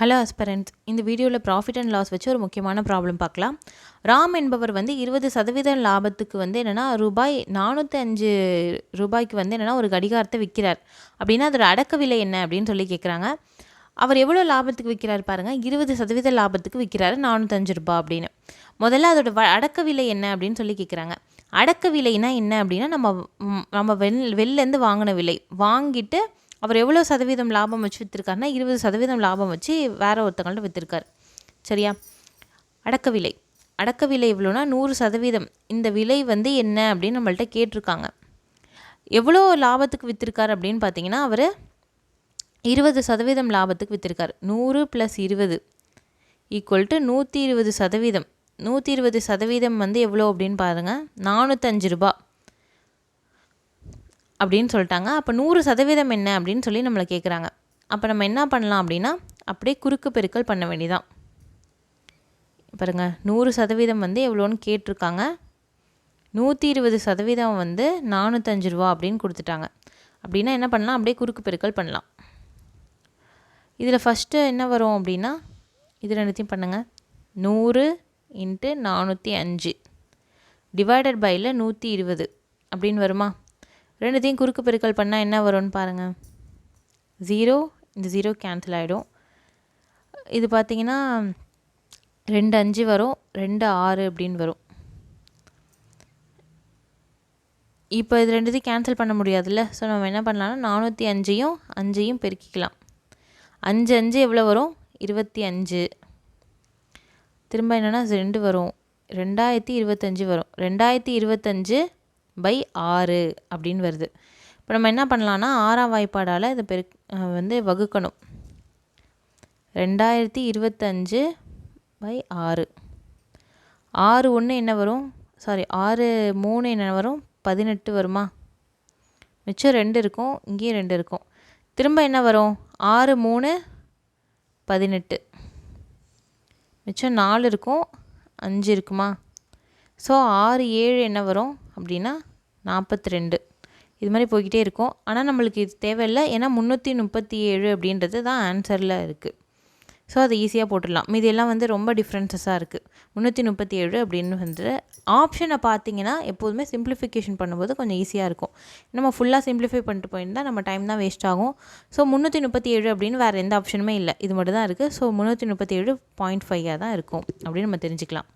Hello அஸ்பரண்ட், இந்த வீடியோவில் profit and loss வச்சு ஒரு முக்கியமான ப்ராப்ளம் பார்க்கலாம். ராம் என்பவர் வந்து 20% லாபத்துக்கு வந்து என்னென்னா ரூபாய் 405 ரூபாய்க்கு வந்து என்னென்னா ஒரு கடிகாரத்தை விற்கிறார். அப்படின்னா அதோட அடக்க விலை என்ன அப்படின்னு சொல்லி கேட்குறாங்க. அவர் எவ்வளோ லாபத்துக்கு விற்கிறார் பாருங்கள், 20% லாபத்துக்கு விற்கிறாரு 405 ரூபாய் அப்படின்னு. முதல்ல அதோட அடக்க விலை என்ன அப்படின்னு சொல்லி கேட்குறாங்க. அடக்க விலைனா என்ன அப்படின்னா நம்ம வெளிலேருந்து வாங்கின விலை வாங்கிட்டு அவர் எவ்வளோ சதவீதம் லாபம் வச்சு விற்றுருக்காருனா 20% லாபம் வச்சு வேறு ஒருத்தங்கள்ட்ட விற்றுருக்கார். சரியா? அடக்க விலை எவ்வளோனா 100%. இந்த விலை வந்து என்ன அப்படின்னு நம்மள்ட்ட கேட்டிருக்காங்க. எவ்வளோ லாபத்துக்கு விற்றுருக்கார் அப்படின்னு பார்த்தீங்கன்னா அவர் 20% லாபத்துக்கு விற்றுருக்கார். 100 + 20 = 120%. 120% வந்து எவ்வளோ அப்படின்னு பாருங்கள், 405 ரூபா அப்படின்னு சொல்லிட்டாங்க. அப்போ 100% என்ன அப்படின்னு சொல்லி நம்மளை கேட்குறாங்க. அப்போ நம்ம என்ன பண்ணலாம் அப்படின்னா அப்படியே குறுக்கு பெருக்கல் பண்ண வேண்டியதான். பாருங்கள், 100% வந்து எவ்வளோன்னு கேட்டிருக்காங்க. 120% வந்து 405 ரூபா அப்படின்னு கொடுத்துட்டாங்க. அப்படின்னா என்ன பண்ணலாம், அப்படியே குறுக்கு பெருக்கல் பண்ணலாம். இதில் ஃபஸ்ட்டு என்ன வரும் அப்படின்னா இது ரெண்டுத்தையும் பண்ணுங்கள். 100 × 405 டிவைடட் பையில் 120 அப்படின்னு வருமா? ரெண்டுத்தையும் குறுக்கு பெருக்கல் பண்ணால் என்ன வரும்னு பாருங்கள். 0 இந்த 0 கேன்சல் ஆகிடும். இது பார்த்திங்கன்னா 2 5 வரும், 2 6 அப்படின்னு வரும். இப்போ இது ரெண்டுத்தையும் கேன்சல் பண்ண முடியாதுல்ல. ஸோ நம்ம என்ன பண்ணலாம்னா 405ஐயும் 5ஐயும் பெருக்கிக்கலாம். 5 5 எவ்வளோ வரும்? 25. திரும்ப என்னென்னா 2 வரும், 2025 வரும். 2025/6 அப்படின்னு வருது. இப்போ நம்ம என்ன பண்ணலான்னா 6ஆம் வாய்ப்பாடால் இதை வந்து வகுக்கணும். 2025/6. 6 1 என்ன வரும்? 6 3 என்ன வரும்? 18 வருமா? மிச்சம் 2 இருக்கும், இங்கேயும் 2 இருக்கும். திரும்ப என்ன வரும்? 6 3 18. மிச்சம் 4 இருக்கும், 5 இருக்குமா? ஸோ 6 7 என்ன வரும் அப்படின்னா 42. இது மாதிரி போய்கிட்டே இருக்கும். ஆனால் நம்மளுக்கு இது தேவையில்லை, ஏன்னா 337 அப்படின்றது தான் ஆன்சரில் இருக்குது. ஸோ அதை ஈஸியாக போட்டுடலாம். மீதியெல்லாம் வந்து ரொம்ப டிஃப்ரென்சஸாக இருக்குது. 337 அப்படின்னு வந்து ஆப்ஷனை பார்த்தீங்கன்னா எப்போதுமே சிம்பிளிஃபிகேஷன் பண்ணும்போது கொஞ்சம் ஈஸியாக இருக்கும். நம்ம ஃபுல்லாக சிம்பிளிஃபை பண்ணிட்டு போயிருந்தால் நம்ம டைம் தான் வேஸ்ட் ஆகும். ஸோ 337 அப்படின்னு வேறு எந்த ஆப்ஷனுமே இல்லை, இது மட்டும் தான் இருக்குது. ஸோ 337.5 தான் இருக்கும் அப்படின்னு நம்ம தெரிஞ்சுக்கலாம்.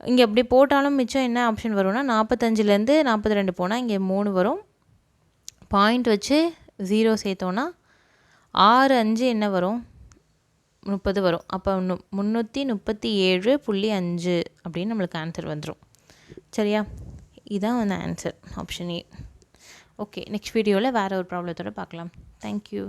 இங்கே அப்படி போட்டாலும் மிச்சம் என்ன ஆப்ஷன் வரும்னா 45லேருந்து 42 போனால் இங்கே 3 வரும். பாயிண்ட் வச்சு 0 சேர்த்தோன்னா 6 5 என்ன வரும்? 30 வரும். அப்போ 337.5 அப்படின்னு நம்மளுக்கு ஆன்சர் வந்துடும். சரியா? இதுதான் வந்து answer, option A. Okay, next வீடியோவில் வேறு ஒரு ப்ராப்ளத்தோடு பார்க்கலாம். தேங்க்யூ.